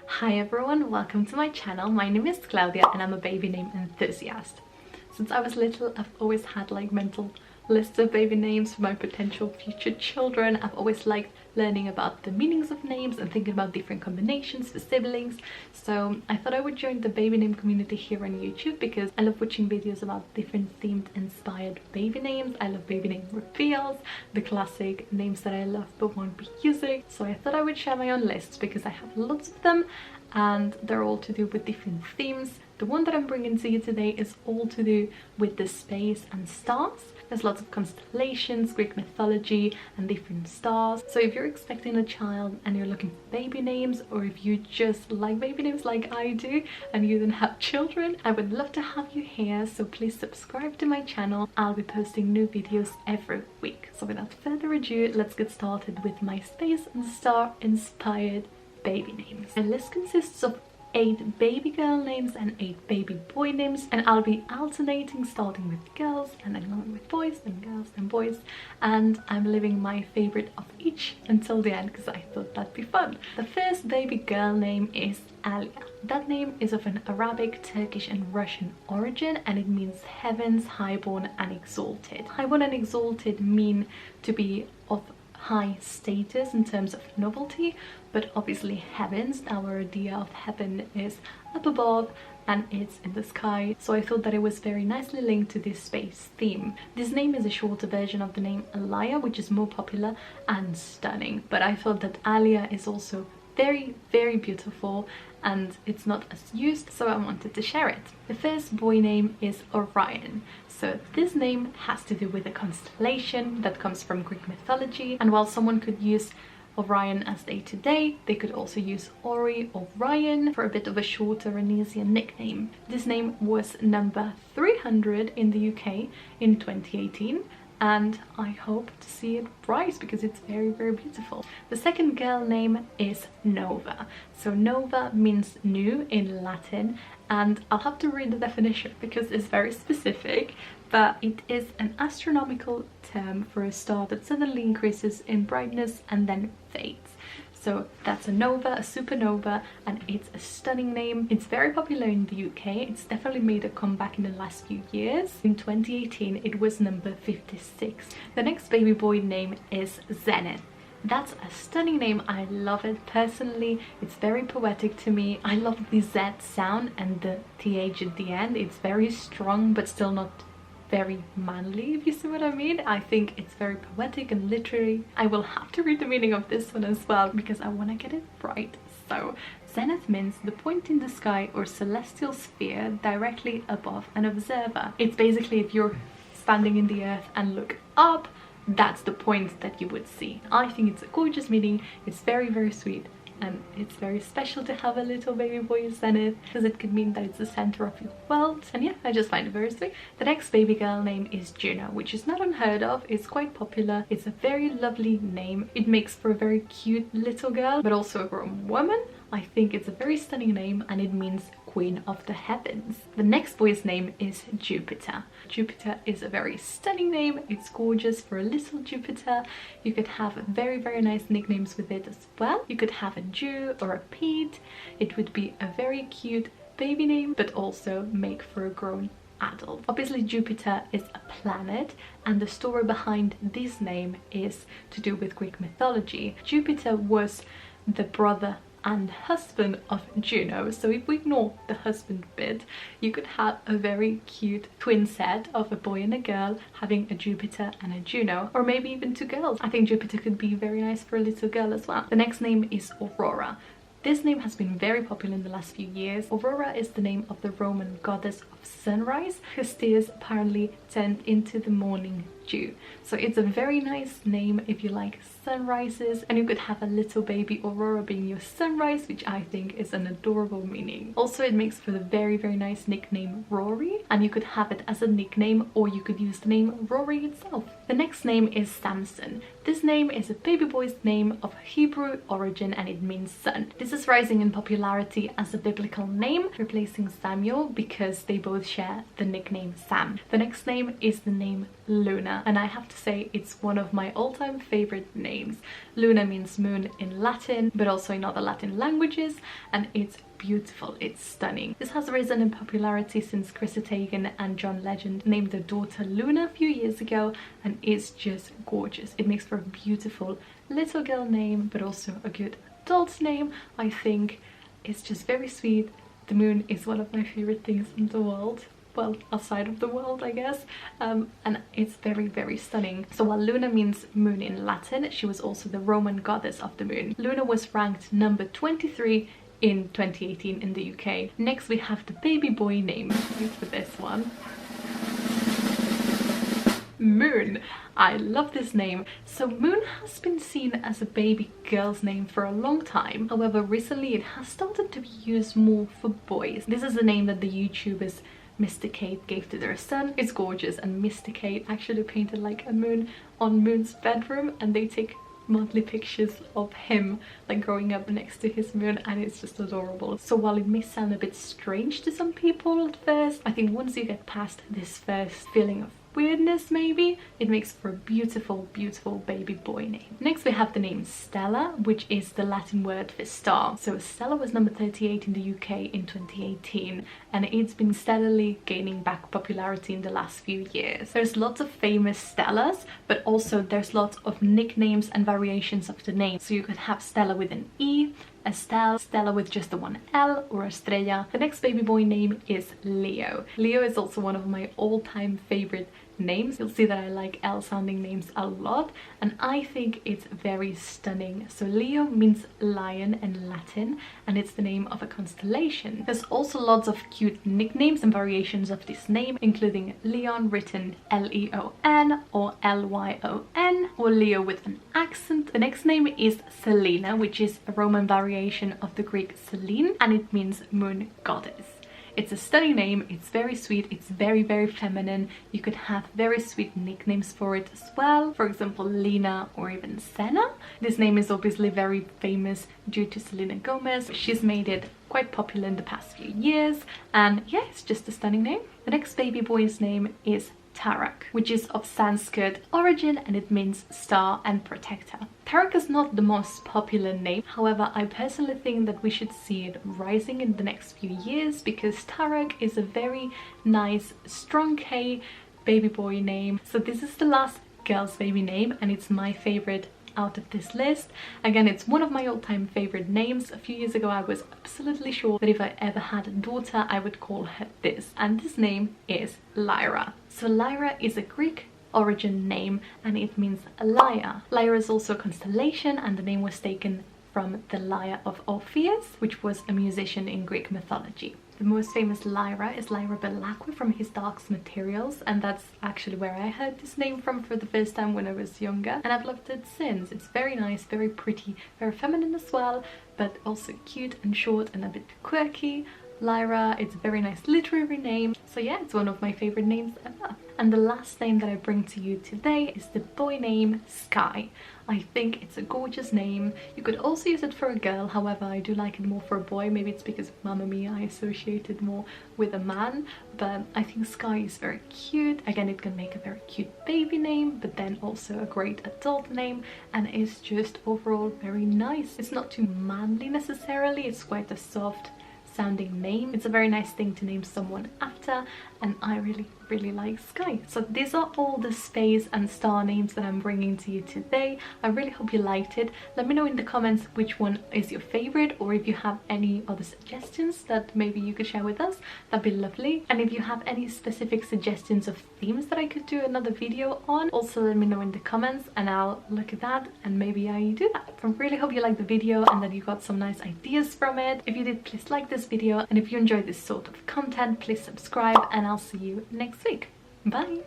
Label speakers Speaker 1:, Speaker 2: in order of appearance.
Speaker 1: Hi everyone, welcome to my channel. My name is Claudia and I'm a baby name enthusiast. Since I was little, I've always had like mental lists of baby names for my potential future children. I've always liked learning about the meanings of names and thinking about different combinations for siblings. So I thought I would join the baby name community here on YouTube because I love watching videos about different themed inspired baby names. I love baby name reveals, the classic names that I love but won't be using. So I thought I would share my own lists because I have lots of them and they're all to do with different themes. The one that I'm bringing to you today is all to do with the space and stars. There's lots of constellations, Greek mythology and different stars. So if you're expecting a child and you're looking for baby names, or if you just like baby names like I do and you don't have children, I would love to have you here. So please subscribe to my channel. I'll be posting new videos every week. So without further ado, let's get started with my space and star inspired baby names. My list consists of 8 baby girl names and 8 baby boy names, and I'll be alternating, starting with girls and then going with boys, then girls, then boys, and I'm leaving my favorite of each until the end because I thought that'd be fun. The first baby girl name is Alya. That name is of an Arabic, Turkish and Russian origin, and it means heavens, highborn and exalted. Highborn and exalted mean to be of high status in terms of novelty, but obviously heavens, our idea of heaven is up above and it's in the sky, so I thought that it was very nicely linked to this space theme. This name is a shorter version of the name Alya, which is more popular and stunning, but I thought that Alya is also very beautiful and it's not as used, so I wanted to share it. The first boy name is Orion. So this name has to do with a constellation that comes from Greek mythology, and while someone could use Orion as day-to-day, they could also use Ori or Orion for a bit of a shorter and easier nickname. This name was number 300 in the UK in 2018, and I hope to see it rise because it's very beautiful. The second girl name is Nova. So Nova means new in Latin, and I'll have to read the definition because it's very specific, but it is an astronomical term for a star that suddenly increases in brightness and then fades. So that's a nova, a supernova, and it's a stunning name. It's very popular in the UK. It's definitely made a comeback in the last few years. In 2018, it was number 56. The next baby boy name is Zenith. That's a stunning name. I love it personally. It's very poetic to me. I love the Z sound and the TH at the end. It's very strong but still not very manly, if you see what I mean. I think it's very poetic and literary. I will have to read the meaning of this one as well because I want to get it right. So Zenith means the point in the sky or celestial sphere directly above an observer. It's basically if you're standing in the earth and look up, that's the point that you would see. I think it's a gorgeous meaning. It's very sweet, and it's very special to have a little baby boy Zenith because it could mean that it's the center of your world. And yeah, I just find it very sweet. The next baby girl name is Juno, which is not unheard of. It's quite popular. It's a very lovely name. It makes for a very cute little girl, but also a grown woman. I think it's a very stunning name and it means Queen of the Heavens. The next boy's name is Jupiter. Jupiter is a very stunning name. It's gorgeous for a little Jupiter. You could have very nice nicknames with it as well. You could have a Jew or a Pete. It would be a very cute baby name, but also make for a grown adult. Obviously Jupiter is a planet, and the story behind this name is to do with Greek mythology. Jupiter was the brother and husband of Juno, so if we ignore the husband bit, you could have a very cute twin set of a boy and a girl having a Jupiter and a Juno, or maybe even 2 girls. I think Jupiter could be very nice for a little girl as well. The next name is Aurora. This name has been very popular in the last few years. Aurora is the name of the Roman goddess of sunrise, whose tears apparently turned into the morning dew. So it's a very nice name if you like sunrises, and you could have a little baby Aurora being your sunrise, which I think is an adorable meaning. Also, it makes for the very nice nickname Rory, and you could have it as a nickname or you could use the name Rory itself. The next name is Samson. This name is a baby boy's name of Hebrew origin and it means son. This is rising in popularity as a biblical name, replacing Samuel because they both share the nickname Sam. The next name is the name Luna. Luna, and I have to say it's one of my all-time favorite names. Luna means moon in Latin, but also in other Latin languages, and it's beautiful, it's stunning. This has risen in popularity since Chrissy Teigen and John Legend named their daughter Luna a few years ago, and it's just gorgeous. It makes for a beautiful little girl name, but also a good adult name. I think it's just very sweet. The moon is one of my favorite things in the world. Well, outside of the world, I guess, and it's very, very stunning. So while Luna means moon in Latin, she was also the Roman goddess of the moon. Luna was ranked number 23 in 2018 in the UK. Next we have the baby boy name. Wait for this one. Moon. I love this name. So Moon has been seen as a baby girl's name for a long time. However, recently it has started to be used more for boys. This is the name that the YouTubers Mysticate gave to their son. It's gorgeous, and Mysticate actually painted like a moon on Moon's bedroom, and they take monthly pictures of him like growing up next to his moon, and it's just adorable. So while it may sound a bit strange to some people at first, I think once you get past this first feeling of weirdness, maybe, it makes for a beautiful, beautiful baby boy name. Next we have the name Stella, which is the Latin word for star. So Stella was number 38 in the UK in 2018, and it's been steadily gaining back popularity in the last few years. There's lots of famous Stellas, but also there's lots of nicknames and variations of the name. So you could have Stella with an E, Estelle, Stella with just the one L, or Estrella. The next baby boy name is Leo. Leo is also one of my all-time favorite names. You'll see that I like L sounding names a lot, and I think it's very stunning. So Leo means lion in Latin, and it's the name of a constellation. There's also lots of cute nicknames and variations of this name, including Leon written Leon or Lyon, or Leo with an accent. The next name is Selene, which is a Roman variation of the Greek Selene, and it means moon goddess. It's a stunning name, it's very sweet, it's very, very feminine. You could have very sweet nicknames for it as well. For example, Lena or even Senna. This name is obviously very famous due to Selena Gomez. She's made it quite popular in the past few years, and yeah, it's just a stunning name. The next baby boy's name is Taran, which is of Sanskrit origin, and it means star and protector. Taran is not the most popular name, however I personally think that we should see it rising in the next few years, because Taran is a very nice strong K baby boy name. So this is the last girl's baby name, and it's my favorite out of this list. Again, it's one of my all-time favorite names. A few years ago I was absolutely sure that if I ever had a daughter I would call her this, and this name is Lyra. So Lyra is a Greek origin name, and it means Alya. Lyra is also a constellation, and the name was taken from the lyre of Orpheus, which was a musician in Greek mythology. The most famous Lyra is Lyra Belacqua from his Dark Materials, and that's actually where I heard this name from for the first time when I was younger, and I've loved it since. It's very nice, very pretty, very feminine as well, but also cute and short and a bit quirky. Lyra, it's a very nice literary name, so yeah, it's one of my favorite names ever. And the last name that I bring to you today is the boy name Sky. I think it's a gorgeous name. You could also use it for a girl, however I do like it more for a boy. Maybe it's because of Mamma Mia I associate it more with a man, but I think Sky is very cute. Again, it can make a very cute baby name, but then also a great adult name, and it's just overall very nice. It's not too manly necessarily, it's quite a soft sounding name. It's a very nice thing to name someone after, and I really like Sky. So these are all the space and star names that I'm bringing to you today. I really hope you liked it. Let me know in the comments which one is your favorite, or if you have any other suggestions that maybe you could share with us, that'd be lovely. And if you have any specific suggestions of themes that I could do another video on, also let me know in the comments and I'll look at that and maybe I do that. I really hope you liked the video and that you got some nice ideas from it. If you did, please like this video, and if you enjoyed this sort of content, please subscribe, and I'll see you next week. Bye!